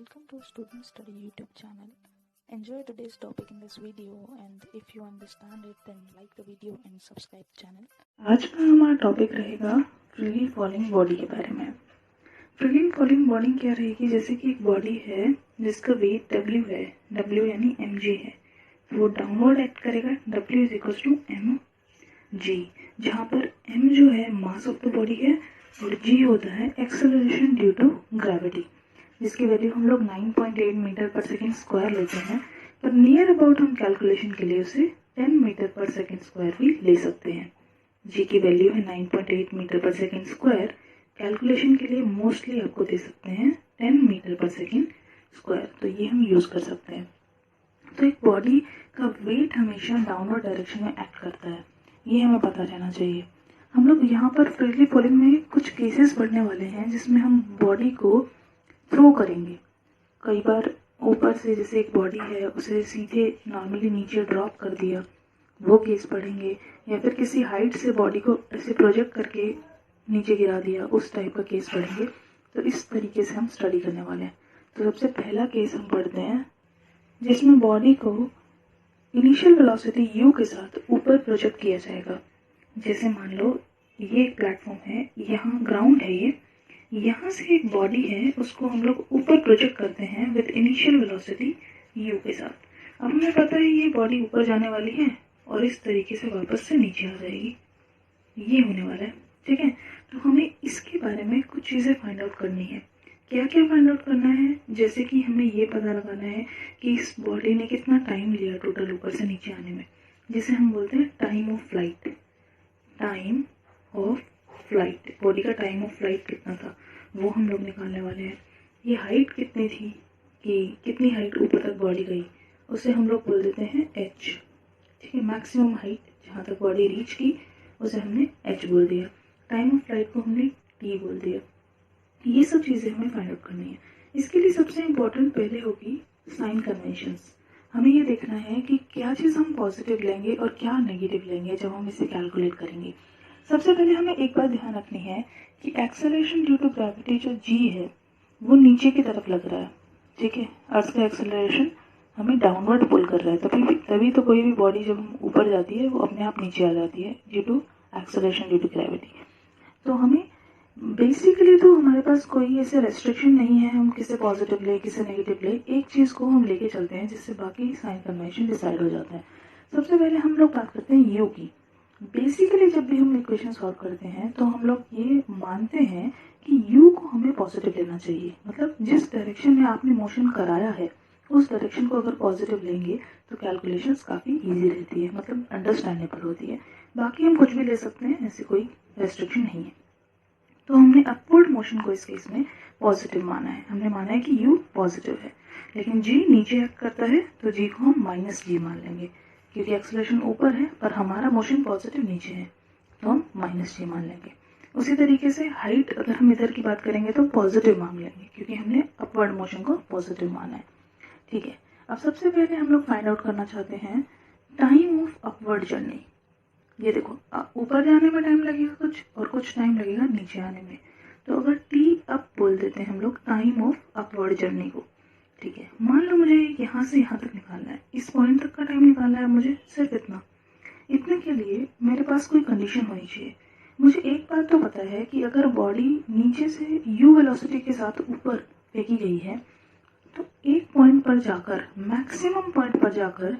Welcome to Student Study YouTube channel. Enjoy today's topic in this video, and if you understand it then like the video and subscribe channel. आज का हमारा topic रहेगा freely falling body के बारे में। Freely falling body क्या रहेगी, जैसे कि एक बॉडी है जिसका वेट W है, W यानी mg है, तो वो डाउनवर्ड एक्ट करेगा। W is equal to mg, जहाँ पर m जो है मास ऑफ द बॉडी है और g होता है एक्सेलरेशन ड्यू टू ग्रेविटी, जिसकी वैल्यू हम लोग 9.8 मीटर पर सेकेंड स्क्वायर लेते हैं, पर नियर अबाउट हम कैलकुलेशन के लिए उसे 10 मीटर पर सेकेंड स्क्वायर भी ले सकते हैं। जी की वैल्यू है 9.8 metre per second square, calculation के लिए मोस्टली आपको दे सकते हैं 10 मीटर पर सेकेंड स्क्वायर, तो ये हम यूज़ कर सकते हैं। तो एक बॉडी का वेट हमेशा डाउनवर्ड डायरेक्शन में एक्ट करता है, ये हमें पता रहना चाहिए। हम लोग यहाँ पर फ्रीली फॉलिंग में कुछ केसेस पढ़ने वाले हैं जिसमें हम बॉडी को थ्रो करेंगे। कई बार ऊपर से जैसे एक बॉडी है उसे सीधे नॉर्मली नीचे ड्रॉप कर दिया, वो केस पढ़ेंगे, या फिर किसी हाइट से बॉडी को ऐसे प्रोजेक्ट करके नीचे गिरा दिया, उस टाइप का केस पढ़ेंगे। तो इस तरीके से हम स्टडी करने वाले हैं। तो सबसे पहला केस हम पढ़ते हैं जिसमें बॉडी को इनिशियल वेलोसिटी u के साथ ऊपर प्रोजेक्ट किया जाएगा। जैसे मान लो ये एक प्लेटफॉर्म है, यहाँ ग्राउंड है, ये यहाँ से एक बॉडी है उसको हम लोग ऊपर प्रोजेक्ट करते हैं विद इनिशियल वेलोसिटी u के साथ। अब हमें पता है ये बॉडी ऊपर जाने वाली है और इस तरीके से वापस से नीचे आ जाएगी, ये होने वाला है, ठीक है। तो हमें इसके बारे में कुछ चीज़ें फाइंड आउट करनी है। क्या क्या फाइंड आउट करना है, जैसे कि हमें ये पता लगाना है कि इस बॉडी ने कितना टाइम लिया टोटल ऊपर से नीचे आने में, जिसे हम बोलते हैं time of flight. Time of flight, body का टाइम ऑफ फ्लाइट कितना था वो हम लोग निकालने वाले हैं। ये हाइट कितनी थी, कि कितनी हाइट ऊपर तक बॉडी गई, उसे हम लोग बोल देते हैं h, ठीक है। मैक्सिमम हाइट जहाँ तक बॉडी रीच की उसे हमने h बोल दिया, टाइम ऑफ फ्लाइट को हमने t बोल दिया। ये सब चीज़ें हमें फाइंड आउट करनी है। इसके लिए सबसे इम्पोर्टेंट पहले होगी साइन कन्वेंशंस। हमें ये देखना है कि क्या चीज़ हम पॉजिटिव लेंगे और क्या नेगेटिव लेंगे जब हम इसे कैलकुलेट करेंगे। सबसे पहले हमें एक बात ध्यान रखनी है कि एक्सेलरेशन ड्यू टू ग्रेविटी जो g है वो नीचे की तरफ लग रहा है, ठीक है। अर्थ का एक्सेलरेशन हमें डाउनवर्ड पुल कर रहा है, तभी तो कोई भी बॉडी जब हम ऊपर जाती है वो अपने आप नीचे आ जाती है due to acceleration due to gravity. तो हमें बेसिकली तो हमारे पास कोई ऐसे रेस्ट्रिक्शन नहीं है, हम किसे पॉजिटिव ले किसे नेगेटिव ले, एक चीज़ को हम लेके चलते हैं जिससे बाकी साइन कन्वेंशन डिसाइड हो जाता है। सबसे पहले हम लोग बात करते हैं u की। बेसिकली जब भी हम इक्वेशन सॉल्व करते हैं तो हम लोग ये मानते हैं कि u को हमें पॉजिटिव लेना चाहिए, मतलब जिस डायरेक्शन में आपने मोशन कराया है उस डायरेक्शन को अगर पॉजिटिव लेंगे तो कैलकुलेशंस काफ़ी इजी रहती है, मतलब अंडरस्टैंडेबल होती है। बाकी हम कुछ भी ले सकते हैं, ऐसी कोई रेस्ट्रिक्शन नहीं है। तो हमने अपवर्ड मोशन को इस केस में पॉजिटिव माना है, हमने माना है कि u पॉजिटिव है, लेकिन g नीचे एक्ट करता है तो g को हम -g मान लेंगे, क्योंकि एक्सेलरेशन ऊपर है पर हमारा मोशन पॉजिटिव नीचे है, तो हम -g मान लेंगे। उसी तरीके से हाइट अगर हम इधर की बात करेंगे तो पॉजिटिव मान लेंगे, क्योंकि हमने अपवर्ड मोशन को पॉजिटिव माना है, ठीक है। अब सबसे पहले हम लोग फाइंड आउट करना चाहते हैं टाइम ऑफ अपवर्ड जर्नी। ये देखो ऊपर जाने में टाइम लगेगा कुछ और कुछ टाइम लगेगा नीचे आने में, तो अगर t अप बोल देते हैं हम लोग टाइम ऑफ अपवर्ड जर्नी को, ठीक है। मान लो मुझे यहाँ से यहाँ तक निकालना है, इस पॉइंट तक का टाइम निकालना है मुझे, सिर्फ इतने के लिए मेरे पास कोई कंडीशन होनी चाहिए। मुझे एक बात तो पता है कि अगर बॉडी नीचे से u वेलोसिटी के साथ ऊपर फेंकी गई है तो एक पॉइंट पर जाकर, मैक्सिमम पॉइंट पर जाकर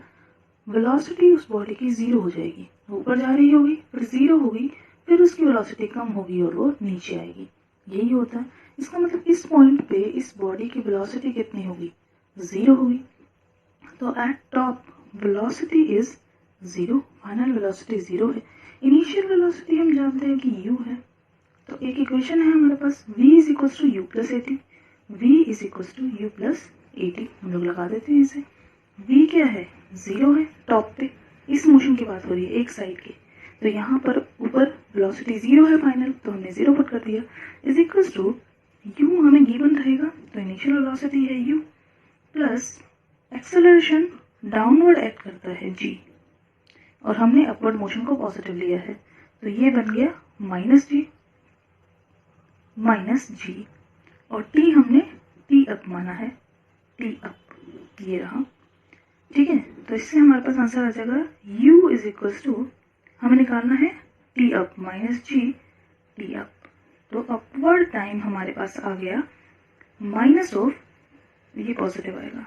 वेलोसिटी उस बॉडी की 0 हो जाएगी। ऊपर जा रही होगी फिर 0 होगी, फिर उसकी वेलोसिटी कम होगी और वो नीचे आएगी, यही होता है। इसका मतलब इस पॉइंट पे इस बॉडी की वेलोसिटी कितनी होगी, 0 होगी। तो eight top velocity is 0, final velocity 0 है। इनिशियल वेलोसिटी हम जानते हैं कि u है, तो एक इक्वेशन है हमारे पास v is equals to u plus 80, v is equals to u plus 80, हम लोग लगा देते हैं इसे। v क्या है, 0 है, टॉप पे इस मोशन की बात हो रही है एक साइड की, तो यहाँ पर ऊपर वेलोसिटी 0 है फाइनल, तो हमने 0 पुट कर दिया, इज इक्वल्स टू u हमें गिवन रहेगा, तो इनिशियल वेलोसिटी है u plus acceleration downward act करता है g, और हमने अपवर्ड मोशन को पॉजिटिव लिया है, तो ये बन गया -g, और t हमने t अप माना है, टी अप, ये रहा। ठीक है, तो इससे हमारे पास आंसर आ जाएगा u इज इक्वल्स टू, हमें निकालना है T up minus G T up. तो अपवर्ड टाइम हमारे पास आ गया माइनस ऑफ, ये पॉजिटिव आएगा,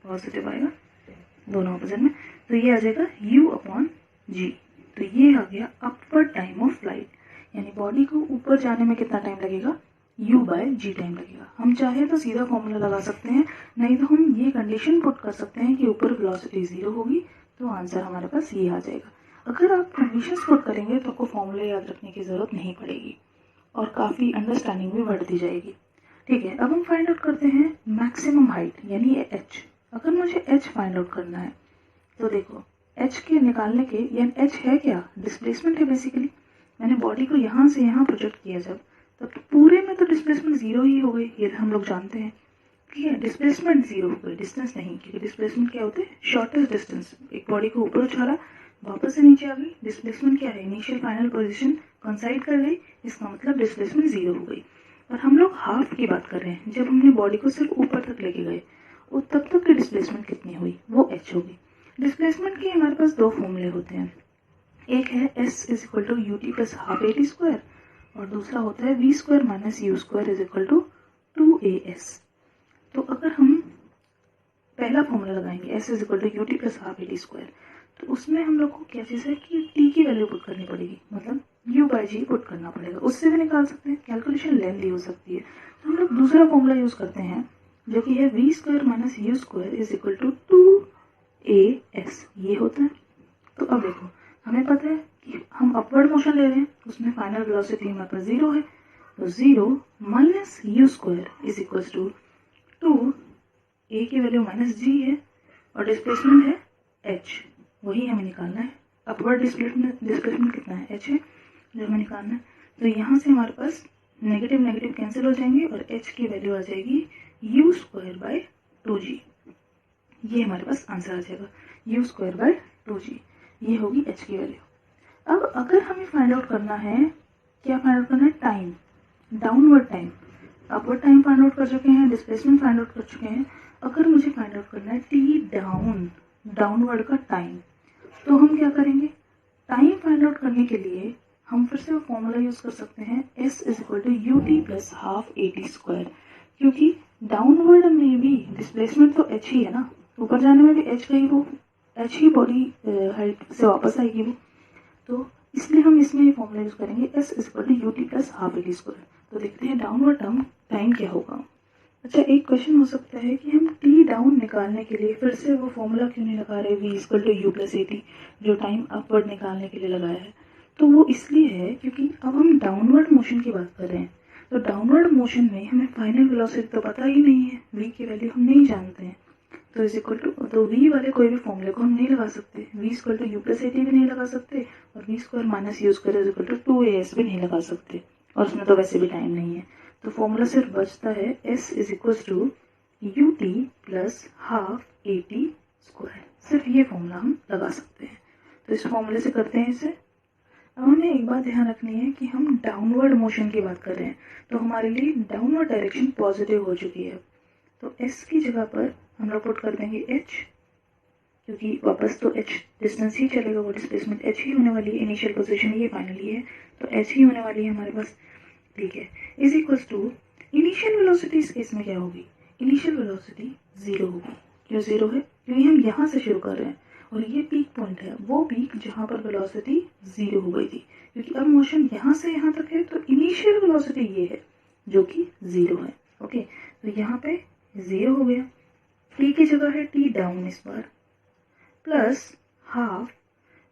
पॉजिटिव आएगा दोनों ऑपोजिट में, तो ये आ जाएगा u अपॉन जी। तो ये आ गया अपवर्ड टाइम ऑफ फ्लाइट, यानी बॉडी को ऊपर जाने में कितना टाइम लगेगा, u बाय जी टाइम लगेगा। हम चाहे तो सीधा फॉर्मूला लगा सकते हैं, नहीं तो हम ये कंडीशन पुट कर सकते हैं कि ऊपर वेलोसिटी 0 होगी, तो आंसर हमारे पास ये आ जाएगा। अगर आप कंडीशंस पुट करेंगे तो आपको फॉर्मूले याद रखने की ज़रूरत नहीं पड़ेगी और काफ़ी अंडरस्टैंडिंग भी बढ़ती जाएगी। ठीक है, अब हम फाइंड आउट करते हैं मैक्सिमम हाइट यानी h। अगर मुझे h फाइंड आउट करना है तो देखो h के निकालने के, यानी h है क्या, डिस्प्लेसमेंट है बेसिकली। मैंने बॉडी को यहाँ से यहाँ प्रोजेक्ट किया जब, तब तो पूरे में तो डिस्प्लेसमेंट 0 ही हो गई, ये हम लोग जानते हैं। ठीक है, डिस्प्लेसमेंट 0 हो गई, डिस्टेंस नहीं, क्योंकि डिस्प्लेसमेंट क्या होते हैं, शॉर्टेस्ट डिस्टेंस। एक बॉडी को ऊपर उछाला, वापस से नीचे आ गई, डिस्प्लेसमेंट क्या है, इनिशियल फाइनल पोजीशन कंसाइड कर गई, इसका मतलब डिस्प्लेसमेंट 0 हो गई। और हम लोग हाफ की बात कर रहे हैं, जब हमने बॉडी को सिर्फ ऊपर तक लेके गए और तब तक की डिस्प्लेसमेंट कितनी हुई, वो h होगी। डिस्प्लेसमेंट के हमारे पास दो फॉर्मूले होते हैं, एक है s is equal to u t plus half a t square, और दूसरा होता है v square minus u square is equal to 2as। तो अगर हम पहला फॉर्मूला लगाएंगे s is equal to u t plus half a t square, तो उसमें हम लोग को क्या चीज़ है कि t की वैल्यू पुट करनी पड़ेगी, मतलब u बाई जी पुट करना पड़ेगा। उससे भी निकाल सकते हैं, कैलकुलेशन लेंथी हो सकती है, तो हम लोग दूसरा फॉर्मूला यूज करते हैं जो कि है v square minus u square is equal to 2as, ये होता है। तो अब देखो हमें पता है कि हम अपवर्ड मोशन ले रहे हैं, उसमें फाइनल वेलोसिटी हमारे पास 0 है, तो 0 minus u square is equal to 2, a की वैल्यू माइनस जी है और डिस्प्लेसमेंट है h, वही हमें निकालना है। अपवर्ड डिस्प्लेसमेंट कितना है, h है जो हमें निकालना है। तो यहाँ से हमारे पास नेगेटिव नेगेटिव कैंसिल हो जाएंगे और h की वैल्यू आ जाएगी u स्क्वायर बाय 2g, ये हमारे पास आंसर आ जाएगा u स्क्वायर बाय 2g, ये होगी h की वैल्यू। अब अगर हमें फाइंड आउट करना है, क्या फाइंड आउट करना है, time, downward time. Upward time find out कर चुके हैं, डिस्प्लेसमेंट फाइंड आउट कर चुके हैं, अगर मुझे फाइंड आउट करना है टी डाउन, डाउनवर्ड का टाइम, तो हम क्या करेंगे, टाइम फाइंड आउट करने के लिए हम फिर से वो फॉर्मूला यूज कर सकते हैं s is equal to u t plus half a t square, क्योंकि डाउनवर्ड में भी डिस्प्लेसमेंट तो h ही है ना, ऊपर जाने में भी h का ही, वो h ही बॉडी हाइट से वापस आएगी वो, तो इसलिए हम इसमें ये फॉर्मूला यूज करेंगे s is equal to u t plus half a t square. तो देखते हैं डाउनवर्ड टर्म टाइम क्या होगा। अच्छा, एक क्वेश्चन हो सकता है कि हम टी डाउन निकालने के लिए फिर से वो फॉर्मूला क्यों नहीं लगा रहे v equal to u plus a t, जो टाइम अपवर्ड निकालने के लिए लगाया है। तो वो इसलिए है क्योंकि अब हम डाउनवर्ड मोशन की बात कर रहे हैं, तो डाउनवर्ड मोशन में हमें फाइनल वेलोसिटी तो पता ही नहीं है, v की वैल्यू हम नहीं जानते हैं, तो इज इक्वल टू, तो v वाले कोई भी फॉर्मूले को हम नहीं लगा सकते, v equal to u plus a t भी नहीं लगा सकते और v square minus u square is equal to 2as भी नहीं लगा सकते, और उसमें तो वैसे भी टाइम नहीं है। तो फॉर्मूला सिर्फ बचता है s is equal to u t plus half a t square, सिर्फ ये फॉर्मूला हम लगा सकते हैं। तो इस फॉर्मूले से करते हैं इसे। अब हमें एक बात ध्यान रखनी है कि हम डाउनवर्ड मोशन की बात कर रहे हैं, तो हमारे लिए डाउनवर्ड डायरेक्शन पॉजिटिव हो चुकी है, तो s की जगह पर हम लोग पुट कर देंगे h, क्योंकि वापस तो h डिस्टेंस ही चलेगा, वो डिस्प्लेसमेंट h ही होने वाली है, इनिशियल पोजीशन ये फाइनली है तो h ही होने वाली है हमारे पास। ठीक है, is equals to initial velocity, इस केस में क्या होगी, इनिशियल वेलोसिटी 0 होगी। क्यों 0 है, क्योंकि हम यहाँ से शुरू कर रहे हैं और ये पीक पॉइंट है, वो पीक जहाँ पर वेलोसिटी 0 हो गई थी, क्योंकि अब मोशन यहाँ से यहाँ तक है, तो इनिशियल वेलोसिटी ये है जो कि 0 है। ओके, तो यहाँ पे 0 हो गया, टी की जगह है टी डाउन इस बार, प्लस हाफ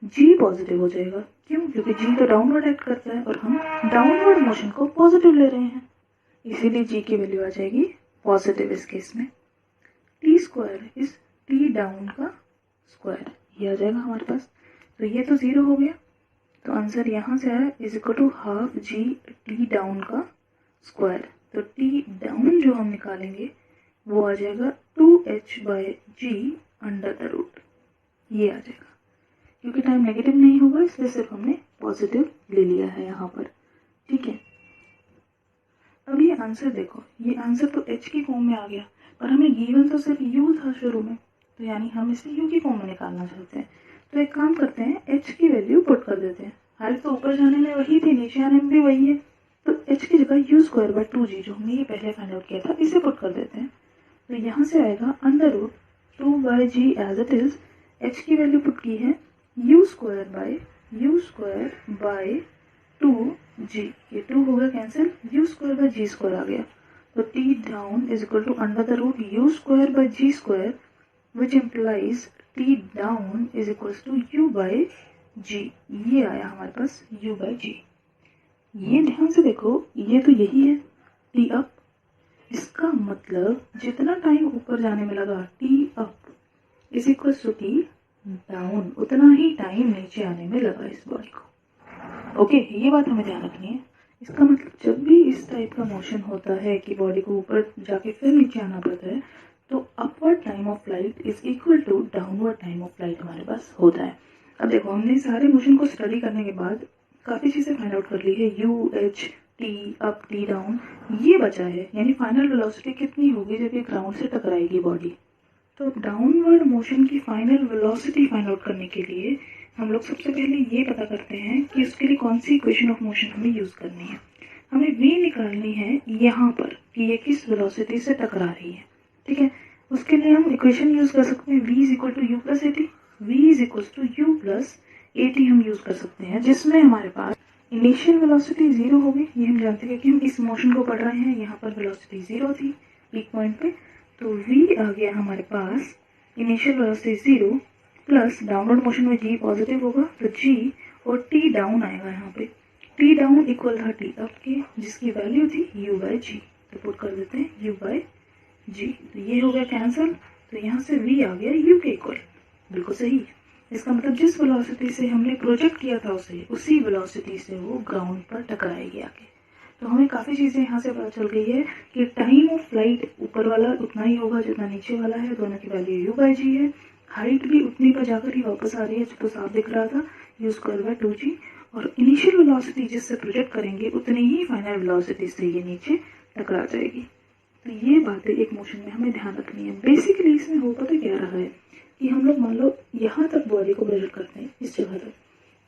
जी पॉजिटिव हो जाएगा, क्यों, क्योंकि जी तो डाउनवर्ड एक्ट करता है और हम डाउनवर्ड मोशन को पॉजिटिव ले रहे हैं, इसीलिए जी की वैल्यू आ जाएगी पॉजिटिव इस केस में। T square is T down का स्क्वायर, ये आ जाएगा हमारे पास। तो ये तो 0 हो गया, तो आंसर यहाँ से आया is equal to half g t down का स्क्वायर। तो टी डाउन जो हम निकालेंगे वो आ जाएगा 2h by g under the root, ये आ जाएगा। क्योंकि टाइम नेगेटिव नहीं होगा इसलिए सिर्फ हमने पॉजिटिव ले लिया है यहाँ पर। ठीक है, अब ये आंसर देखो, ये आंसर तो h की फॉर्म में आ गया, और हमें गिवन तो सिर्फ u था शुरू में, तो यानी हम इसे u की फॉर्म में निकालना चाहते हैं। तो एक काम करते हैं, h की वैल्यू पुट कर देते हैं। हाइट तो ऊपर जाने में वही थी, नीचे आने में भी वही है, तो h की जगह u²/2g जो हमने ये पहले फाइंड आउट किया था इसे पुट कर देते हैं। तो यहाँ से आएगा √2/g as it is. h की वैल्यू पुट की है u²/2g, ये 2 हो गया कैंसिल, u²/g² आ गया। तो t down is equal to u²/g², which implies t down is equals to u/g। ये आया हमारे पास u/g। ये ध्यान से देखो, ये तो यही है t up, इसका मतलब जितना टाइम ऊपर जाने में लगा t up is equals to t down, उतना ही टाइम नीचे आने में लगा इस बॉडी को। ओके, ये बात हमें ध्यान रखनी है। इसका मतलब जब भी इस टाइप का मोशन होता है कि बॉडी को ऊपर जाके फिर नीचे आना पड़ता है, तो upward time of flight is equal to downward time of flight हमारे पास होता है। अब देखो, हमने सारे मोशन को स्टडी करने के बाद काफ़ी चीज़ें फाइंड आउट कर ली है, u, h, t up, t down, ये बचा है, यानी फाइनल वेलोसिटी कितनी होगी जब ये ग्राउंड से टकराएगी बॉडी। तो डाउनवर्ड मोशन की फाइनल वेलोसिटी फाइंड आउट करने के लिए हम लोग सबसे पहले ये पता करते हैं कि उसके लिए कौन सी इक्वेशन ऑफ मोशन हमें यूज़ करनी है। हमें v निकालनी है यहाँ पर कि ये किस वेलोसिटी से टकरा रही है, ठीक है। उसके लिए हम इक्वेशन यूज़ कर सकते हैं v is equal to u plus at, v is equal to u plus at हम यूज़ कर सकते हैं, जिसमें हमारे पास इनिशियल वेलोसिटी 0 होगी। ये हम जानते हैं कि हम इस मोशन को पढ़ रहे हैं, यहाँ पर वेलोसिटी 0 थी पीक पॉइंट पे, तो v आ गया हमारे पास initial velocity 0 plus downward motion में g पॉजिटिव होगा, तो g और t डाउन आएगा यहाँ पे। t डाउन इक्वल था t अप के, जिसकी वैल्यू थी u/g, तो पुट कर देते हैं u/g, तो ये हो गया कैंसिल। तो यहाँ से v आ गया u के इक्वल, बिल्कुल सही। इसका मतलब जिस वेलोसिटी से हमने प्रोजेक्ट किया था उसे, उसी वेलोसिटी से वो ग्राउंड पर टकराएगी आके। तो हमें काफ़ी चीज़ें यहाँ से पता चल गई है कि टाइम ऑफ फ्लाइट ऊपर वाला उतना ही होगा जितना नीचे वाला है, दोनों की वैल्यू u/g है। हाइट भी उतनी पर जाकर ही वापस आ रही है, जो साफ दिख रहा था, u²/2g, और इनिशियल वेलोसिटी जिससे प्रोजेक्ट करेंगे उतनी ही फाइनल वेलोसिटी से ये नीचे टकरा जाएगी। तो ये बातें एक मोशन में हमें ध्यान रखनी है। बेसिकली इसमें हो पता क्या रहा है कि हम लोग मान लो यहाँ तक बॉडी को प्रोजेक्ट करते हैं इस जगह तक,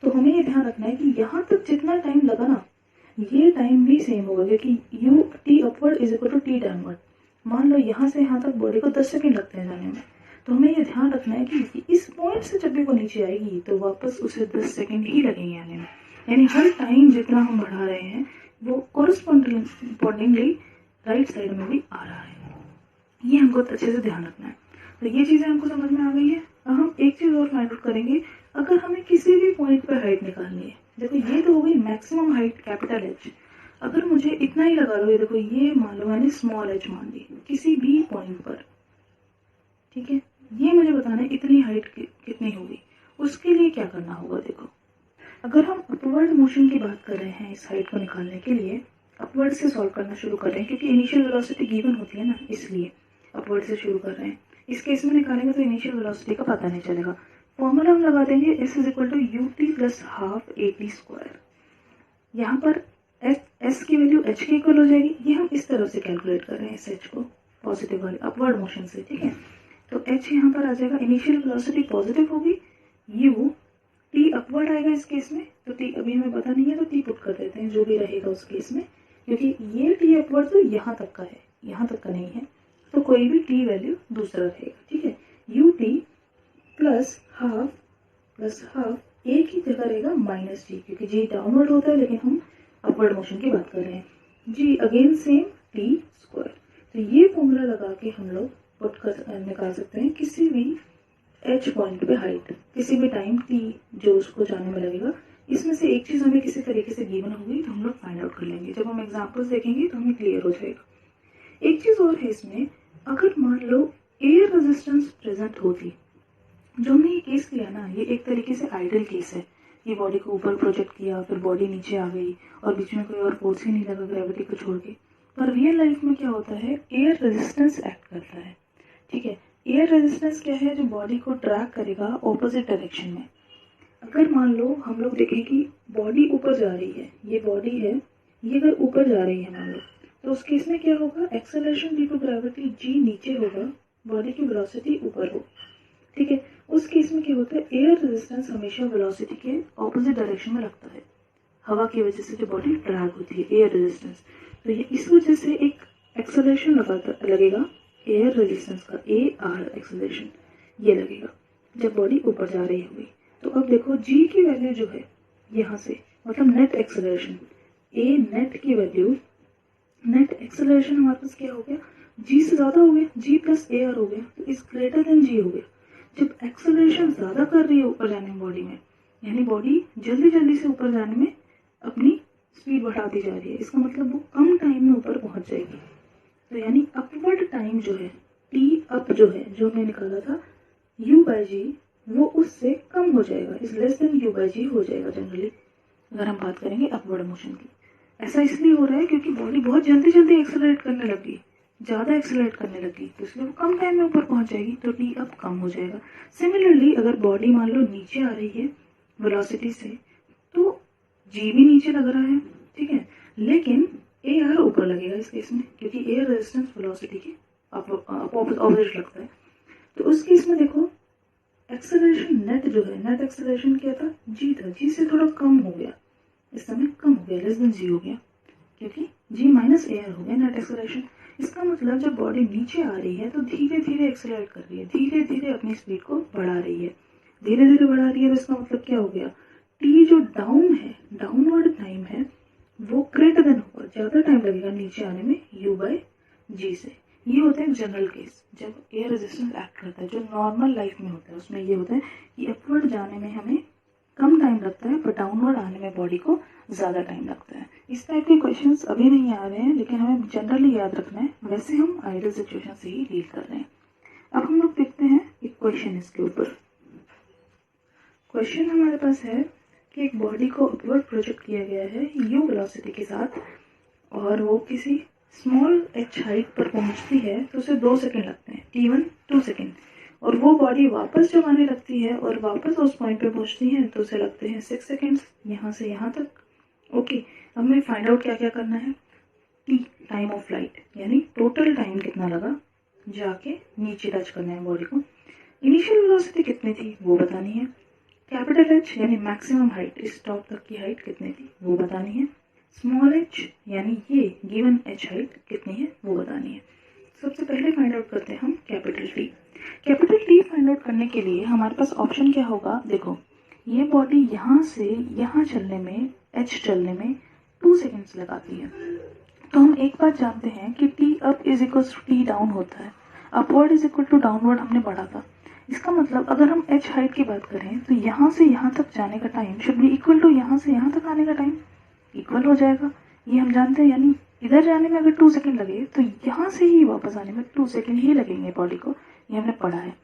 तो हमें ये ध्यान रखना है कि यहाँ तक जितना टाइम लगा ना, ये टाइम भी सेम होगा, क्योंकि t upward is equal to t downward. मान लो यहाँ से यहाँ तक बॉडी को 10 सेकेंड लगते हैं जाने में, तो हमें ये ध्यान रखना है कि इस पॉइंट से जब भी वो नीचे आएगी तो वापस उसे 10 सेकेंड ही लगेंगे आने में, यानी हर टाइम जितना हम बढ़ा रहे हैं वो कॉरस्पॉन्डिंगली राइट साइड में भी आ रहा है। ये हमको अच्छे से ध्यान रखना है। तो ये चीज़ें हमको समझ में आ गई है। अब हम एक चीज़ और फाइंड आउट करेंगे, अगर हमें किसी भी पॉइंट पर हाइट निकालनी है, देखो ये तो हो गई मैक्सिमम हाइट कैपिटल H, अगर मुझे इतना ही लगा लो, ये देखो ये मान लो मैंने स्मॉल h मान ली किसी भी पॉइंट पर, ठीक है, ये मुझे बताना है इतनी हाइट कितनी होगी। उसके लिए क्या करना होगा, देखो अगर हम अपवर्ड मोशन की बात कर रहे हैं इस हाइट को निकालने के लिए, अपवर्ड से सॉल्व करना शुरू कर रहे हैं, क्योंकि इनिशियल वेलोसिटी गिवन होती है ना, इसलिए अपवर्ड से शुरू कर रहे हैं। इस केस में निकालेंगे तो इनिशियल वेलोसिटी का पता नहीं चलेगा। फॉर्मूला हम लगा देंगे s is equal to ut plus half at²। यहाँ पर s की वैल्यू h के इक्वल हो जाएगी। ये हम इस तरह से कैलकुलेट कर रहे हैं इस h को, पॉजिटिव वाले अपवर्ड मोशन से, ठीक है। तो h यहाँ पर आ जाएगा, इनिशियल वेलोसिटी पॉजिटिव होगी, u t अपवर्ड आएगा इस केस में, तो t अभी हमें पता नहीं है तो t पुट कर देते हैं जो भी रहेगा उस केस में, क्योंकि ये t अपवर्ड तो यहाँ तक का है, यहाँ तक का नहीं है, तो कोई भी t वैल्यू दूसरा रहेगा, ठीक है। ut प्लस हाफ एक ही जगह रहेगा -g, क्योंकि g डाउनवर्ड होता है लेकिन हम अपवर्ड मोशन की बात कर रहे हैं। g again same t²। तो ये फॉर्मूला लगा के हम लोग पुट कर निकाल सकते हैं किसी भी h पॉइंट पे हाइट, किसी भी टाइम t जो उसको जाने में लगेगा। इसमें से एक चीज़ हमें किसी तरीके से गिवन होगी तो हम लोग फाइंड आउट कर लेंगे, जब हम एग्जाम्पल्स देखेंगे तो हमें क्लियर हो जाएगा। एक चीज़ और है इसमें, अगर मान लो एयर रेजिस्टेंस प्रेजेंट होती, जो हमने ये केस लिया ना, ये एक तरीके से आइडियल केस है। ये बॉडी को ऊपर प्रोजेक्ट किया, फिर बॉडी नीचे आ गई और बीच में कोई और फोर्स ही नहीं लगा ग्रेविटी को छोड़ के। पर रियल लाइफ में क्या होता है, एयर रेजिस्टेंस एक्ट करता है, ठीक है। एयर रेजिस्टेंस क्या है, जो बॉडी को ड्रैग करेगा ऑपोजिट डायरेक्शन में। अगर मान लो हम लोग देखें कि बॉडी ऊपर जा रही है, ये बॉडी है, ये अगर ऊपर जा रही है मान लो, तो उस केस में क्या होगा, acceleration due to gravity G नीचे होगा, बॉडी की वेलोसिटी ऊपर होगी, ठीक है। उस केस में क्या होता है, एयर रेजिस्टेंस हमेशा वेलोसिटी के ऑपोजिट डायरेक्शन में लगता है। हवा की वजह से जो बॉडी ड्रैग होती है, एयर रेजिस्टेंस, तो ये इस वजह से एक एक्सेलरेशन लगेगा एयर रेजिस्टेंस का, ए आर एक्सेलरेशन ये लगेगा जब बॉडी ऊपर जा रही होगी। तो अब देखो जी की वैल्यू जो है यहाँ से, मतलब नेट एक्सेलरेशन, ए नेट की वैल्यू, नेट एक्सेलरेशन हमारे पास क्या हो गया, जी से ज्यादा हो गया, जी प्लस ए आर हो गया, तो इज ग्रेटर देन जी हो गया। जब एक्सेलरेशन ज्यादा कर रही है ऊपर जाने में बॉडी में, यानी बॉडी जल्दी जल्दी से ऊपर जाने में अपनी स्पीड बढ़ाती जा रही है, इसका मतलब वो कम टाइम में ऊपर पहुंच जाएगी। तो यानी अपवर्ड टाइम जो है, टी अप जो है, जो हमने निकाला था u बाई जी, वो उससे कम हो जाएगा, is less than u by g हो जाएगा जनरली, अगर हम बात करेंगे अपवर्ड मोशन की। ऐसा इसलिए हो रहा है क्योंकि बॉडी बहुत जल्दी जल्दी एक्सेलरेट करने लगी, ज़्यादा एक्सेलरेट करने लगी, तो इसलिए वो कम टाइम में ऊपर पहुंच जाएगी, तो टी अप कम हो जाएगा। सिमिलरली अगर बॉडी मान लो नीचे आ रही है वेलोसिटी से, तो जी भी नीचे लग रहा है, ठीक है, लेकिन ए आर ऊपर लगेगा इस केस में, क्योंकि एयर रेजिस्टेंस वेलोसिटी के ऑपोजिट लगता है। तो उस केस में देखो एक्सेलरेशन नेट जो है, नेट एक्सेलरेशन क्या था, जी था, जी से थोड़ा कम हो गया, इस समय कम हो गया, लेस देन जी हो गया, क्योंकि जी माइनस ए आर हो गया नेट एक्सेलरेशन। इसका मतलब जब बॉडी नीचे आ रही है तो धीरे धीरे एक्सेलरेट कर रही है, धीरे धीरे अपनी स्पीड को बढ़ा रही है, धीरे धीरे बढ़ा रही है, तो इसका मतलब क्या हो गया, टी जो डाउन है, डाउनवर्ड टाइम है, वो ग्रेटर देन होगा, ज़्यादा टाइम लगेगा नीचे आने में यू बाई जी से। ये होता है जनरल केस, जब एयर रेजिस्टेंस एक्ट करता है, जो नॉर्मल लाइफ में होता है, उसमें ये होता है कि अपवर्ड जाने में हमें कम टाइम लगता है, पर डाउनवर्ड आने में बॉडी को ज़्यादा टाइम लगता है। इस टाइप के क्वेश्चंस अभी नहीं आ रहे हैं, लेकिन हमें जनरली याद रखना है, वैसे हम आइडियल सिचुएशन से ही डील कर रहे हैं। अब हम लोग देखते हैं एक क्वेश्चन इसके ऊपर। क्वेश्चन हमारे पास है कि एक बॉडी को अपवर्ड प्रोजेक्ट किया गया है यू वेलोसिटी के साथ, और वो किसी स्मॉल एच हाइट पर पहुंचती है, तो उसे 2 सेकेंड लगते हैं, t1 2 सेकेंड, और वो बॉडी वापस जब आने लगती है और वापस उस पॉइंट पे पहुंचती है तो उसे लगते हैं 6 सेकेंड्स, यहाँ से यहाँ तक। ओके, अब हमें फाइंड आउट क्या क्या करना है, टी टाइम ऑफ फ्लाइट, यानी टोटल टाइम कितना लगा जाके नीचे टच करने है बॉडी को, इनिशियल वेलोसिटी कितनी थी वो बतानी है, कैपिटल एच यानी मैक्सिमम हाइट, इस टॉप तक की हाइट कितनी थी वो बतानी है, स्मॉल एच यानी ये गिवन एच हाइट कितनी है वो बतानी है। सबसे पहले फाइंड आउट करते हैं हम capital T. Capital T find out करने के लिए हमारे पास ऑप्शन क्या होगा, देखो ये बॉडी यहाँ से यहाँ चलने में, एच चलने में 2 सेकेंड्स लगाती है, तो हम एक बात जानते हैं कि t up is equal to t down होता है, upward is equal to downward हमने पढ़ा था। इसका मतलब अगर हम एच हाइट की बात करें तो यहाँ से यहाँ तक जाने का time should be equal to यहाँ से यहाँ तक आने का टाइम इक्वल हो जाएगा, ये हम जानते हैं। यानी इधर जाने में अगर 2 सेकेंड लगे तो यहाँ से ही वापस आने में 2 सेकेंड ही लगेंगे बॉडी को, ये हमने पढ़ा है।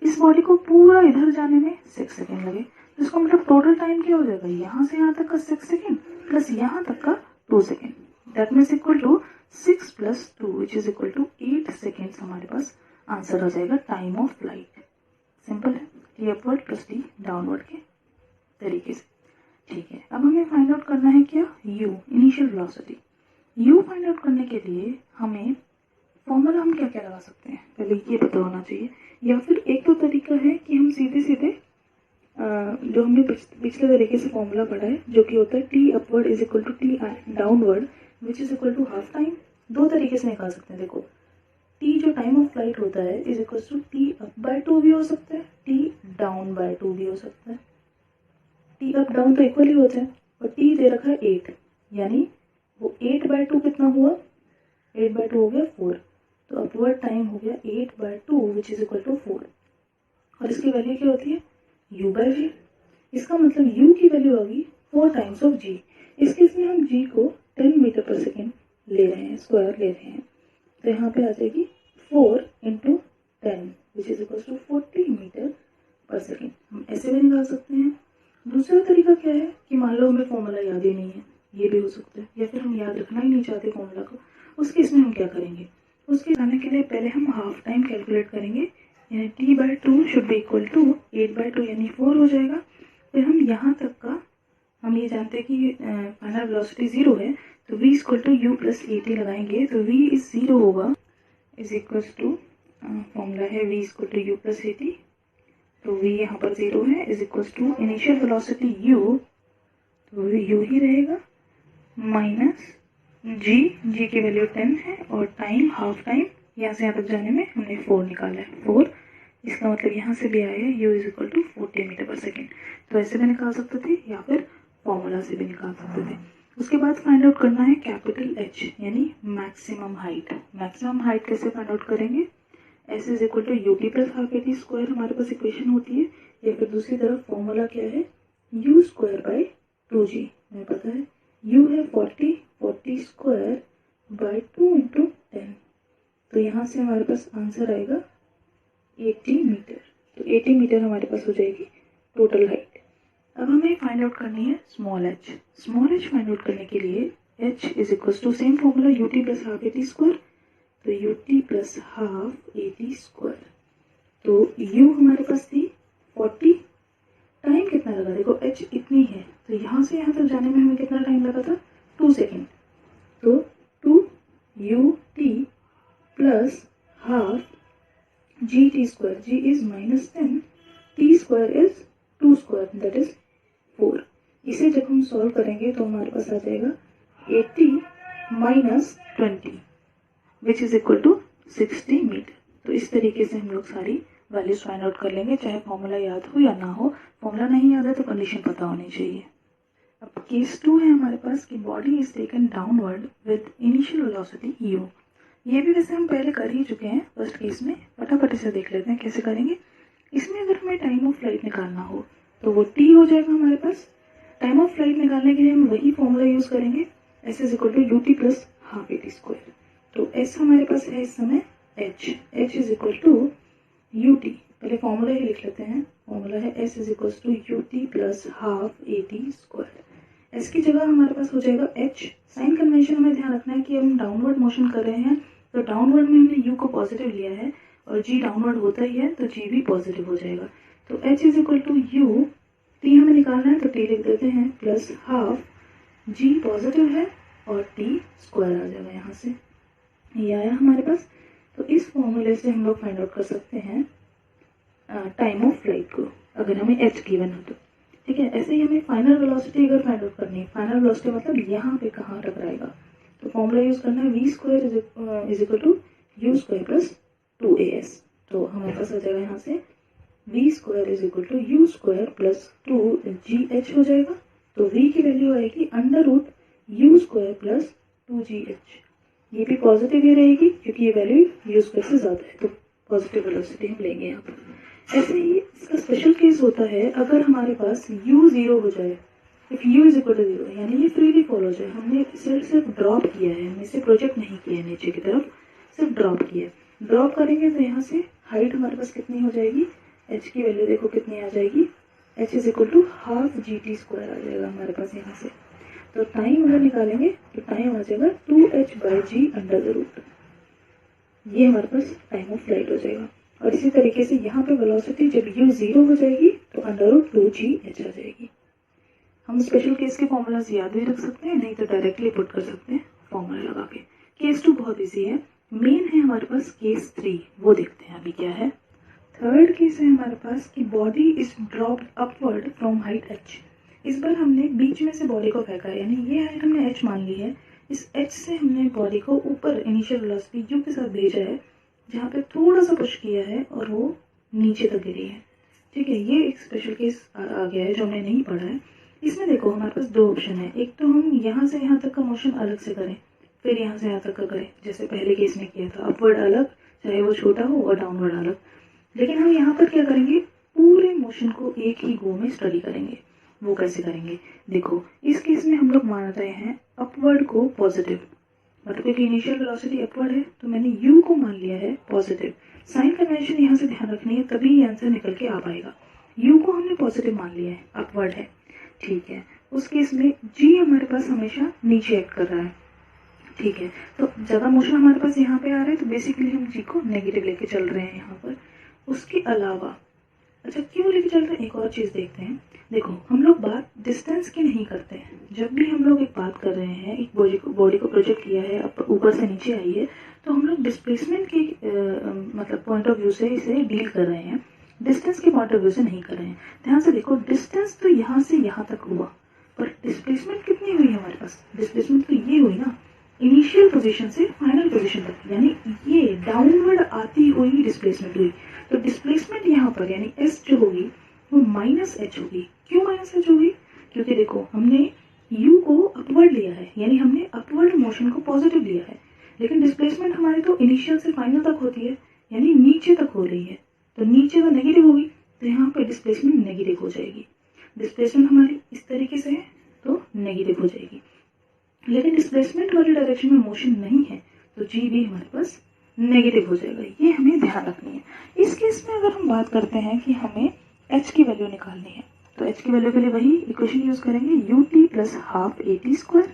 इस बॉडी को पूरा इधर जाने में 6 सेकेंड लगे, तो इसका मतलब टोटल टाइम क्या हो जाएगा, यहाँ से यहाँ तक का 6 सेकेंड प्लस यहाँ तक का 2 second, that means equal to 6 + 2 which is equal to 8 seconds हमारे पास आंसर हो जाएगा टाइम ऑफ फ्लाइट। सिंपल है, t upward plus t downward के तरीके से, ठीक है। अब हमें फाइंड आउट करना है क्या, u initial velocity. u find out करने के लिए हमें फॉर्मूला हम क्या क्या लगा सकते हैं, पहले ये पता होना चाहिए, या फिर एक तो तरीका है कि हम सीधे सीधे जो हमने पिछले तरीके से फॉर्मूला पढ़ा है, जो कि होता है t upward is equal to t downward which is equal to half time. 2 तरीके से निकाल सकते हैं, देखो टी जो टाइम ऑफ फ्लाइट होता है is equal to t up by 2 भी हो सकता है, टी डाउन बाय 2 भी हो सकता है। टी अप डाउन तो इक्वल ही होता है, और टी दे रखा है 8, यानी वो 8/2 कितना हुआ, 8/2 हो गया 4, तो अपवर्ड टाइम हो गया 8/2 विच इज इक्वल टू 4, और इसकी वैल्यू क्या होती है u बाई जी। इसका मतलब u की वैल्यू होगी 4 टाइम्स ऑफ g। इस केस में हम g को 10 मीटर पर सेकेंड ले रहे हैं, स्क्वायर ले रहे हैं, तो यहाँ पे आ जाएगी 4 × 10 which is equal to 40 metre per second. हम ऐसे भी निकाल सकते हैं। दूसरा तरीका क्या है कि मान लो हमें फॉर्मूला याद ही नहीं है, ये भी हो सकता है, या फिर हम याद रखना ही नहीं चाहते फॉर्मूला को, उस केस में हम क्या करेंगे, उसके जाने के लिए पहले हम हाफ टाइम कैलकुलेट करेंगे, यानी t/2 should be equal to 8/2 यानी 4 हो जाएगा। फिर हम यहाँ तक का, हम ये जानते हैं कि फाइनल वेलोसिटी 0 है, तो v equal to u plus a t लगाएंगे तो v इज 0 होगा, इज इक्वल टू फॉर्मूला है v equal to u plus a t, तो v यहाँ पर 0 है, is equal to initial velocity u, तो u ही रहेगा, माइनस g की वैल्यू 10 है और टाइम हाफ टाइम यहाँ से यहाँ तक जाने में हमने 4 निकाला है, 4, इसका मतलब यहाँ से भी आया है u is equal to 40 metre per second. तो ऐसे भी निकाल सकते थे या फिर फॉर्मूला से भी निकाल सकते थे। उसके बाद फाइंड आउट करना है कैपिटल H यानी मैक्सिमम हाइट। मैक्सिमम हाइट कैसे फाइंड आउट करेंगे, S is equal to u t plus half a t square हमारे पास इक्वेशन होती है, या फिर दूसरी तरफ फॉर्मूला क्या है, u स्क्वायर बाई 2g, हमें पता है u है 40 स्क्वायर बाई 2 इंटू 10, तो यहाँ से हमारे पास आंसर आएगा 80 मीटर। तो 80 मीटर हमारे पास हो जाएगी टोटल हाइट। अब हमें फाइंड आउट करनी है small h। Small h find out करने के लिए h is equal to same formula u t plus half a t square, तो u t plus half a t square, तो u हमारे पास थी 40, टाइम कितना लगा, देखो h इतनी है, तो यहाँ से यहाँ तक जाने में हमें कितना टाइम लगा था, 2 सेकेंड, तो 2 u t plus half g t square, g is minus 10, t square is 2 square that is 4। इसे जब हम सॉल्व करेंगे तो हमारे पास आ जाएगा 80 minus 20 which is equal to 60 metre. तो इस तरीके से हम लोग सारी वैल्यूज फाइंड आउट कर लेंगे, चाहे फॉर्मूला याद हो या ना हो। फॉर्मूला नहीं याद है तो कंडीशन पता होनी चाहिए। अब केस 2 है हमारे पास कि body is taken downward with initial velocity u। ये भी वैसे हम पहले कर ही चुके हैं फर्स्ट केस में, फटाफट इसे देख लेते हैं कैसे करेंगे। इसमें अगर हमें टाइम ऑफ फ्लाइट निकालना हो तो वो t हो जाएगा हमारे पास। टाइम ऑफ फ्लाइट निकालने के लिए हम वही फॉर्मूला यूज करेंगे, s is equal to u t plus half a t square. तो s हमारे पास है इस समय h is equal to u t, पहले फॉर्मूला ही लिख लेते हैं, फॉर्मूला है s is equal to u t plus half a t square. s की जगह हमारे पास हो जाएगा h। साइन कन्वेंशन हमें ध्यान रखना है कि हम डाउनवर्ड मोशन कर रहे हैं, तो डाउनवर्ड में हमने u को पॉजिटिव लिया है और g डाउनवर्ड होता ही है तो g भी पॉजिटिव हो जाएगा। तो h is equal to u, t हमें निकालना है तो t लिख देते हैं, प्लस हाफ g पॉजिटिव है और t स्क्वायर आ जाएगा यहाँ से, ये आया हमारे पास। तो इस फॉर्मूले से हम लोग फाइंड आउट कर सकते हैं टाइम ऑफ फ्लाइट को, अगर हमें h गिवन हो तो। ठीक है, ऐसे ही हमें फाइनल वेलोसिटी अगर फाइंड आउट करनी है, फाइनल वेलोसिटी मतलब यहाँ पे कहाँ टकराएगा, तो फॉर्मूला यूज करना है v square is equal to u square plus 2as। तो हमारे पास आ जाएगा यहाँ से v square is equal to u square plus 2gh हो जाएगा। तो v की वैल्यू आएगी under root u square plus 2gh। ये भी पॉजिटिव ही रहेगी क्योंकि ये वैल्यू यू स्क्वायर से ज़्यादा है, तो पॉजिटिव वेलोसिटी हम लेंगे यहाँ पर। ऐसे ही इसका स्पेशल केस होता है अगर हमारे पास u 0 हो जाए, if u is equal to 0, यानी ये फ्रीली फॉल हो जाए, हमने सिर्फ ड्रॉप किया है, हमने इसे प्रोजेक्ट नहीं किया है नीचे की तरफ, सिर्फ ड्रॉप किया है। ड्रॉप करेंगे तो यहाँ से हाइट हमारे पास कितनी हो जाएगी, h की वैल्यू देखो कितनी आ जाएगी, h is equal to half g t square आ जाएगा हमारे पास यहाँ से। तो टाइम अगर निकालेंगे तो टाइम आ जाएगा 2h by g under the root, ये हमारे पास टाइम ऑफ फ्लाइट हो जाएगा। और इसी तरीके से यहाँ पे वेलोसिटी जब u 0 हो जाएगी तो अंडर रूट 2gh आ जाएगी। हम स्पेशल केस के फॉर्मूलाज याद भी रख सकते हैं, नहीं तो डायरेक्टली पुट कर सकते हैं फॉर्मूला लगा के। केस 2 बहुत इजी है। मेन है हमारे पास केस 3, वो देखते हैं अभी क्या है। थर्ड केस है हमारे पास कि body is dropped upward from height h। इस बार हमने बीच में से बॉडी को फेंका है, यानी ये हाइट हमने h मान ली है, इस h से हमने बॉडी को ऊपर इनिशियल वेलोसिटी u के साथ भेजा है, जहाँ पे थोड़ा सा पुश किया है और वो नीचे तक गिरी है। ठीक है, ये एक स्पेशल केस आ गया है जो हमने नहीं पढ़ा है। इसमें देखो हमारे पास दो ऑप्शन है, एक तो हम यहाँ से यहाँ तक का मोशन अलग से करें, फिर यहाँ से यहाँ तक का करें, जैसे पहले केस में किया था, अपवर्ड अलग, चाहे वो छोटा हो, और डाउनवर्ड अलग। लेकिन हम यहाँ पर क्या करेंगे, पूरे मोशन को एक ही गो में स्टडी करेंगे। वो कैसे करेंगे, देखो इस केस में हम लोग मान रहे हैं अपवर्ड को पॉजिटिव, मतलब क्योंकि इनिशियल वेलोसिटी अपवर्ड है तो मैंने u को मान लिया है पॉजिटिव। साइन कन्वेंशन यहाँ से ध्यान रखनी है, तभी ये आंसर निकल के आ पाएगा। u को हमने पॉजिटिव मान लिया है, अपवर्ड है। ठीक है, उस केस में g हमारे पास हमेशा नीचे एक्ट कर रहा है। ठीक है, तो ज़्यादा मोशन हमारे पास यहाँ पे आ रहा है, तो बेसिकली हम g को नेगेटिव लेके चल रहे हैं यहाँ पर। उसके अलावा अच्छा क्यों लेके चल रहे हैं, एक और चीज़ देखते हैं। देखो हम लोग बात डिस्टेंस की नहीं करते हैं। जब भी हम लोग एक बात कर रहे हैं, एक बॉडी को प्रोजेक्ट किया है, अब ऊपर से नीचे आई है, तो हम लोग डिस्प्लेसमेंट के मतलब पॉइंट ऑफ व्यू से इसे डील कर रहे हैं, डिस्टेंस के पॉइंट ऑफ व्यू से नहीं कर रहे हैं। ध्यान से देखो, डिस्टेंस तो यहाँ से यहाँ तक हुआ, पर डिस्प्लेसमेंट कितनी हुई हमारे पास? डिस्प्लेसमेंट तो ये हुई ना, इनिशियल पोजीशन से फाइनल पोजीशन तक, यानी ये डाउनवर्ड आती हुई डिस्प्लेसमेंट हुई। तो डिस्प्लेसमेंट यहाँ पर यानी एस जो होगी वो माइनस एच होगी। क्यों माइनस एच होगी? क्योंकि देखो हमने यू को अपवर्ड लिया है, यानी हमने अपवर्ड मोशन को पॉजिटिव लिया है, लेकिन डिस्प्लेसमेंट हमारी तो इनिशियल से फाइनल तक होती है, यानी नीचे तक हो रही है, तो नीचे तो नेगेटिव होगी, तो यहाँ पे डिस्प्लेसमेंट नेगेटिव हो जाएगी। डिस्प्लेसमेंट हमारी इस तरीके से है तो नेगेटिव हो जाएगी, लेकिन डिस्प्लेसमेंट वाली डायरेक्शन में मोशन नहीं है तो जी भी हमारे पास नेगेटिव हो जाएगा। ये हमें ध्यान रखनी है। इस केस में अगर हम बात करते हैं कि हमें एच की वैल्यू निकालनी है, तो एच की वैल्यू के लिए वही इक्वेशन यूज करेंगे, you t plus half a t square.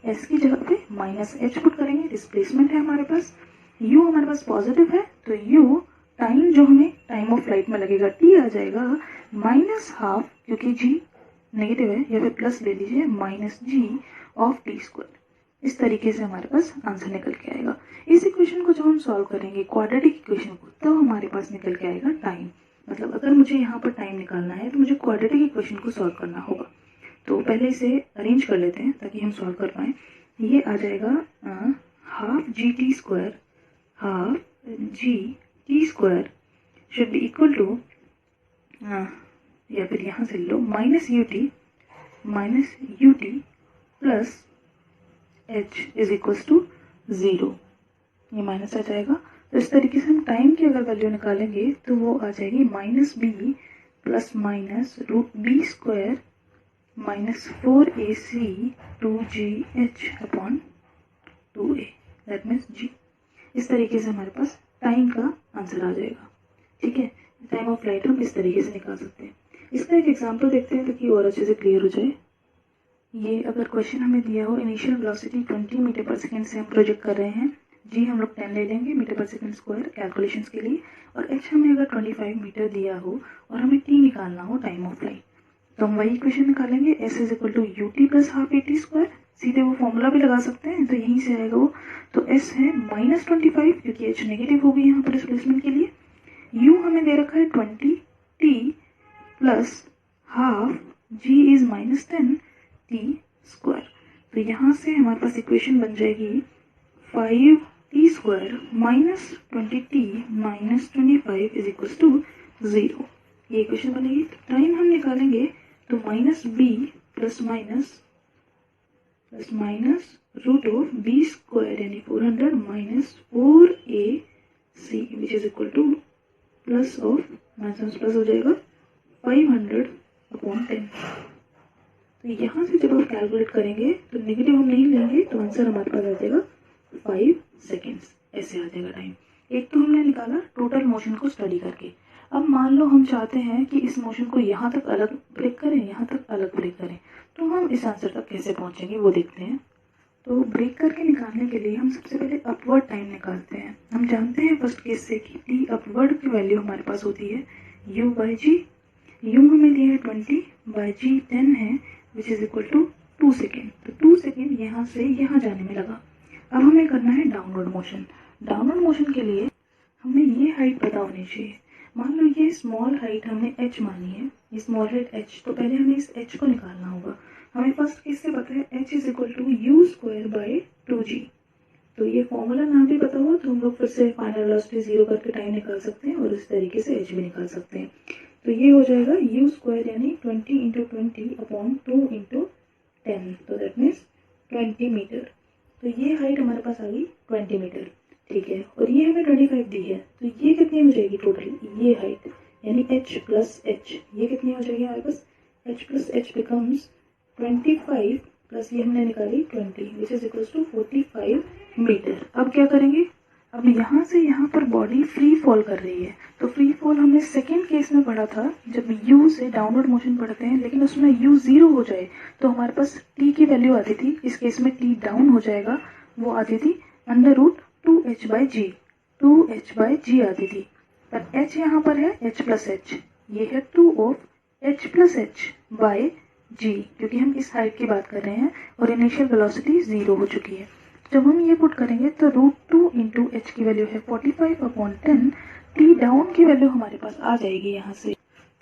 S की जगह पे माइनस एच पुट करेंगे, डिस्प्लेसमेंट है हमारे पास, यू हमारे पास पॉजिटिव है, तो यू टाइम जो हमें टाइम ऑफ फ्लाइट में लगेगा टी आ जाएगा माइनस हाफ, क्योंकि जी नेगेटिव है, या फिर प्लस ले लीजिए minus g of t square. इस तरीके से हमारे पास आंसर निकल के आएगा। इस इक्वेशन को जब हम सॉल्व करेंगे क्वाड्रेटिक इक्वेशन को, तब हमारे पास निकल के आएगा टाइम। मतलब अगर मुझे यहाँ पर टाइम निकालना है तो मुझे क्वाड्रेटिक इक्वेशन को सॉल्व करना होगा। तो पहले इसे अरेंज कर लेते हैं ताकि हम सॉल्व कर पाएँ। ये आ जाएगा half g t square, half g t square should be equal to, या फिर यहाँ से लो minus u t plus h is equal to 0। ये माइनस आ जाएगा, तो इस तरीके से हम टाइम की अगर वैल्यू निकालेंगे तो वो आ जाएगी minus b plus minus root b square minus 4ac 2gh upon 2a, that means g. इस तरीके से हमारे पास टाइम का आंसर आ जाएगा। ठीक है, टाइम ऑफ फ्लाइट हम इस तरीके से निकाल सकते हैं। इसका एक एग्जांपल देखते हैं ताकि और अच्छे से क्लियर हो जाए। ये अगर क्वेश्चन हमें दिया हो, initial velocity 20 metre per second से हम प्रोजेक्ट कर रहे हैं, जी हम लोग 10 ले लेंगे metre per second square calculations के लिए, और एच हमें अगर 25 मीटर दिया हो और हमें टी निकालना हो टाइम ऑफ फ्लाइट, तो हम वही इक्वेशन निकालेंगे, s is equal to u t plus half a t square. सीधे वो फॉर्मूला भी लगा सकते हैं, तो यहीं से आएगा वो। तो एस है माइनस 25, क्योंकि एच नेगेटिव होगी यहाँ पर डिस्प्लेसमेंट के लिए। यू हमें दे रखा है 20, t plus half g is minus 10 t square. तो यहाँ से हमारे पास इक्वेशन बन जाएगी 5 t square minus 20 t minus 25 is equal to 0। ये इक्वेशन बनेगी। टाइम हम निकालेंगे तो minus b plus minus root of b square यानी 400 minus 4ac which is equal to plus of minus plus हो जाएगा 500 अपॉन 10। तो यहाँ से जब हम कैलकुलेट करेंगे तो नेगेटिव हम नहीं लेंगे, तो आंसर हमारे पास आ जाएगा 5 सेकेंड्स। ऐसे आ जाएगा टाइम। एक तो हमने निकाला टोटल मोशन को स्टडी करके। अब मान लो हम चाहते हैं कि इस मोशन को यहाँ तक अलग ब्रेक करें, यहाँ तक अलग ब्रेक करें, तो हम इस आंसर तक कैसे पहुँचेंगे वो देखते हैं। तो ब्रेक करके निकालने के लिए हम सबसे पहले अपवर्ड टाइम निकालते हैं। हम जानते हैं फर्स्ट केस से कि टी अपवर्ड की वैल्यू हमारे पास होती है यू बाई जी। यू हमें दिया है 20 बाई जी 10 है which is equal to 2 second. तो 2 सेकेंड यहाँ से यहाँ जाने में लगा। अब हमें करना है डाउनवर्ड मोशन। डाउनवर्ड मोशन के लिए हमें ये हाइट पता होनी चाहिए। मान लो ये स्मॉल हाइट हमने h मानी है, ये स्मॉल हाइट h, तो पहले हमें इस h को निकालना होगा। हमें फर्स्ट केस से पता है h is equal to u square by 2g। तो ये फॉर्मूला ना भी पता हो तो हम लोग फिर से फाइनल वेलोसिटी 0 करके टाइम निकाल सकते हैं और इस तरीके से h भी निकाल सकते हैं। तो ये हो जाएगा यू स्क्वायर यानी 20 इंटू 20 अपॉन 2 इंटू 10, तो दैट मीन्स 20 मीटर। तो ये हाइट हमारे पास आ गई 20 मीटर। ठीक है, और ये हमें 25 दी है, तो ये कितनी हो जाएगी टोटल, ये हाइट यानी h प्लस h, ये कितनी हो जाएगी हमारे पास, h plus h becomes 25 plus ये हमने निकाली 20 which is equal to 45 metre. अब क्या करेंगे, अब यहाँ से यहाँ पर बॉडी फ्री फॉल कर रही है। तो फ्री फॉल हमने सेकेंड केस में पढ़ा था जब u से डाउनवर्ड मोशन पढ़ते हैं, लेकिन उसमें u 0 हो जाए तो हमारे पास t की वैल्यू आती थी। इस केस में t डाउन हो जाएगा, वो आती थी अंडर रूट 2h बाई जी आती थी, पर h यहाँ पर है h प्लस h, ये है 2 of h plus h by g, क्योंकि हम इस हाइट की बात कर रहे हैं और इनिशियल वेलोसिटी 0 हो चुकी है। जब हम ये पुट करेंगे तो √2 इंटू एच की वैल्यू है 45/10, टी डाउन की वैल्यू हमारे पास आ जाएगी यहाँ से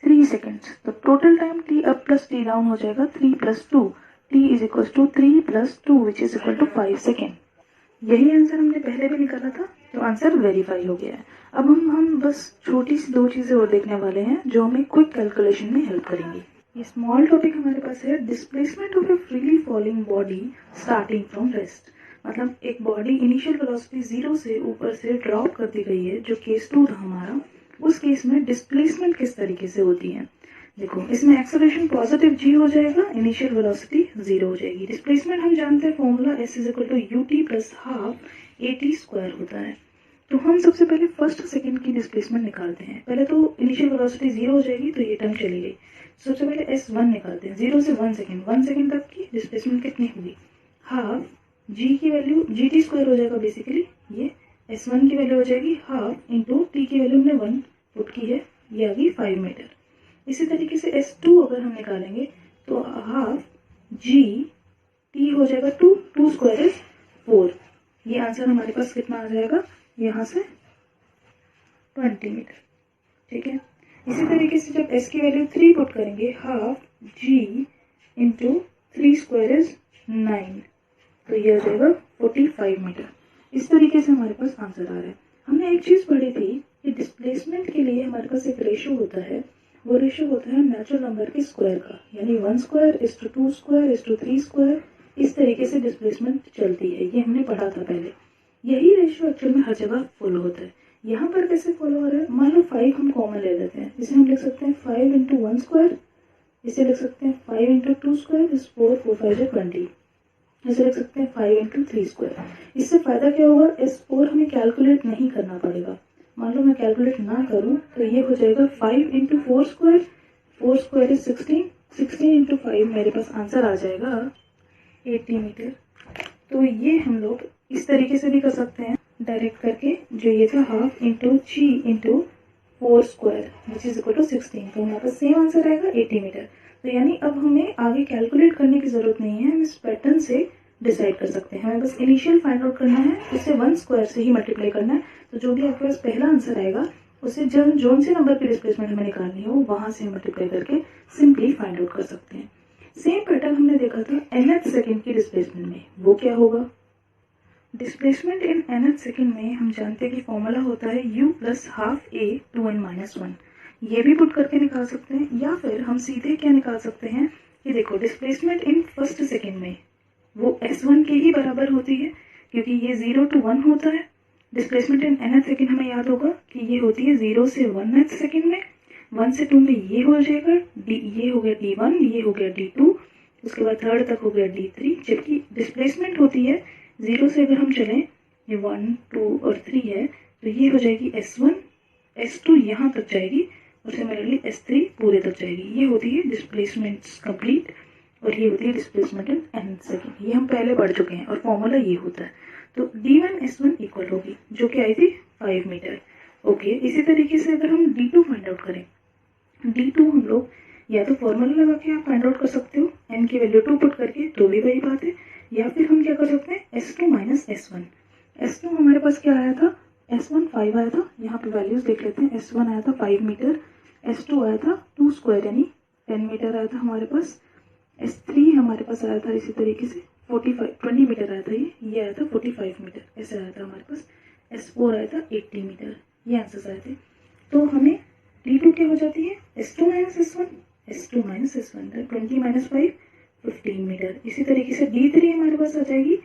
3 सेकेंड्स। तो total time t up plus t down हो जाएगा 3 + 2, t is equal to 3 + 2 which is equal to 5 second. यही आंसर हमने पहले भी निकाला था, तो आंसर वेरीफाई हो गया है। अब हम बस छोटी सी 2 चीजें और देखने वाले हैं जो हमें क्विक कैलकुलेशन में हेल्प करेंगी। ये स्मॉल टॉपिक हमारे पास है, displacement of A freely falling body starting from rest. मतलब एक बॉडी इनिशियल वेलोसिटी 0 से ऊपर से ड्रॉप कर दी गई है, जो केस 2 था हमारा। उस केस में डिस्प्लेसमेंट किस तरीके से होती है, देखो इसमें एक्सेलरेशन पॉजिटिव जी हो जाएगा, इनिशियल वेलोसिटी 0 हो जाएगी। डिस्प्लेसमेंट हम जानते हैं फॉर्मूला s = ut + ½ at² होता है। तो हम सबसे पहले फर्स्ट सेकंड की डिस्प्लेसमेंट निकालते हैं। पहले तो इनिशियल वेलोसिटी 0 हो जाएगी, तो ये टर्म चली गई। सबसे पहले s1 निकालते हैं, 0 से 1 सेकंड, 1 सेकंड तक की डिस्प्लेसमेंट कितनी होगी, हाफ g की वैल्यू gt² हो जाएगा बेसिकली। ये s1 की वैल्यू हो जाएगी हाफ इंटू t की वैल्यू हमने 1 पुट की है, ये आ गई 5 मीटर। इसी तरीके से s2 अगर हम निकालेंगे तो हाफ g t हो जाएगा 2 स्क्वायर इज 4। ये आंसर हमारे पास कितना आ जाएगा, यहाँ से 20 मीटर। ठीक है, इसी तरीके से जब s की वैल्यू 3 पुट करेंगे, half g into 3 square is 9, तो ये आ जाएगा 45 मीटर। इस तरीके से हमारे पास आंसर आ रहा है। हमने एक चीज पढ़ी थी कि डिस्प्लेसमेंट के लिए हमारे पास एक रेशो होता है, वो रेशो होता है नेचुरल नंबर के स्क्वायर का, यानी 1 square is to 2 square is to 3 square. इस तरीके से डिस्प्लेसमेंट चलती है, ये हमने पढ़ा था पहले। यही रेशो एक्चुअल में हर जगह फॉलो होता है। यहाँ पर कैसे फॉलो हो रहा है, मान लो 5 हम कॉमन ले लेते हैं, इसे हम लिख सकते हैं 5 इंटू 1 स्क्वायर, इसे लिख सकते हैं 5 इंटू 2 स्क्वायर इज 4, 4 5 20, इसे लिख सकते हैं 5 इंटू 3 स्क्वायर। इससे फायदा क्या होगा, s4 हमें कैलकुलेट नहीं करना पड़ेगा। मान लो मैं कैलकुलेट ना करूं तो ये हो जाएगा 5 into 4 square, 4 square is 16, 16 into 5 मेरे पास आंसर आ जाएगा 80 मीटर। तो ये हम लोग इस तरीके से भी कर सकते हैं डायरेक्ट करके, जो ये था half into g into 4 square which is equal to 16, तो हमारे पास सेम आंसर आएगा 80 मीटर। तो यानी अब हमें आगे कैलकुलेट करने की जरूरत नहीं है, हम इस पैटर्न से डिसाइड कर सकते हैं। हमें बस इनिशियल फाइंड आउट करना है, उसे 1 स्क्वायर से ही मल्टीप्लाई करना है। तो जो भी आपके पास पहला आंसर आएगा उसे जोन से नंबर की डिस्प्लेसमेंट हमें निकालनी हो, वहां से मल्टीप्लाई करके सिंपली फाइंड आउट कर सकते हैं। सेम पैटर्न हमने देखा था nth सेकंड की डिस्प्लेसमेंट में, वो क्या होगा, डिस्प्लेसमेंट इन nth सेकंड में हम जानते हैं कि फॉर्मूला होता है u + ½ a 2n - 1। ये भी पुट करके निकाल सकते हैं, या फिर हम सीधे क्या निकाल सकते हैं कि देखो डिस्प्लेसमेंट इन फर्स्ट सेकंड में वो s1 के ही बराबर होती है, क्योंकि ये 0 to 1 होता है। डिस्प्लेसमेंट इन nth सेकंड हमें याद होगा कि ये होती है 0 से 1th सेकंड में, 1 से 2 में ये हो जाएगा ये हो गया d1, ये हो गया d2, उसके बाद थर्ड तक हो गया d3। जबकि डिस्प्लेसमेंट होती है 0 से अगर हम चलें, ये 1 2 और 3 है, तो ये हो जाएगी s1, s2 यहाँ तक जाएगी और सिमिलरली s3 पूरे तक जाएगी। ये होती है डिस्प्लेसमेंट कंप्लीट, और ये होती है डिस्प्लेसमेंट इन nth सेकंड। ये हम पहले पढ़ चुके हैं और फॉर्मूला ये होता है। तो d1 s1 इक्वल होगी, जो कि आई थी 5 मीटर। ओके, इसी तरीके से अगर हम d2 फाइंड आउट करें, d2 हम लोग या तो फॉर्मूला लगा के आप फाइंड आउट कर सकते हो, n की वैल्यू 2 पुट करके, तो भी वही बात है। या फिर हम क्या कर सकते हैं, s2 - s1। s2 हमारे पास क्या आया था, s1 5 आया था, यहाँ पे वैल्यूज देख लेते हैं। s1 आया था 5 मीटर, s2 आया था 2 स्क्वायर यानी 10 मीटर आया था हमारे पास, s3 हमारे पास आया था इसी तरीके से 20 मीटर आया था, ये आया था 45 मीटर, ऐसे आया था हमारे पास। s4 आया था 80 मीटर, ये आंसर आए थे। तो हमें d2 क्या हो जाती है, s2 - s1, s2 - s1, 20 - 5 15 metre. इसी तरीके से d3 हमारे पास आ जाएगी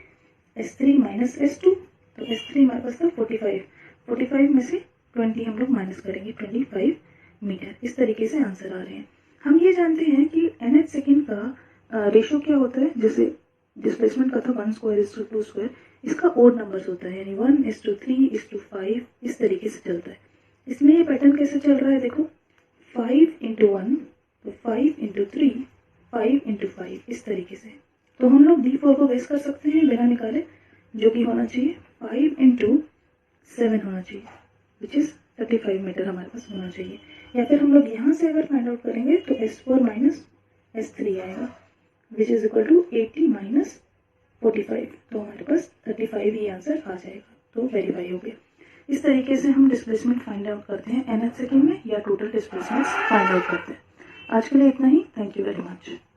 s3 - s2, तो s3 हमारे पास था 45 में से 20 हम लोग माइनस करेंगे, 25 मीटर। इस तरीके से आंसर आ रहे हैं। हम ये जानते हैं कि nth सेकंड का रेशो क्या होता है, जैसे डिस्प्लेसमेंट का था 1 स्क्वायर इज टू 2 स्क्वायर, इसका ओड नंबर्स होता है, यानी 1:3:5 इस तरीके से चलता है। इसमें ये पैटर्न कैसे चल रहा है, देखो 5 इंटू 1, तो 5 इंटू 3, 5 इंटू 5, इस तरीके से। तो हम लोग d4 को गेस कर सकते हैं बिना निकाले, जो कि होना चाहिए 5 इंटू 7 होना चाहिए, विच इज 35 मीटर हमारे पास होना चाहिए। या फिर हम लोग यहाँ से अगर फाइंड आउट करेंगे तो S4 माइनस S3 आएगा which is equal to 80 minus 45, तो हमारे पास 35 ही आंसर आ जाएगा, तो वेरीफाई हो गया। इस तरीके से हम डिस्प्लेसमेंट फाइंड आउट करते हैं nth सेकेंड में या टोटल डिस्प्लेसमेंट फाइंड आउट करते हैं। आज के लिए इतना ही। Thank you very much.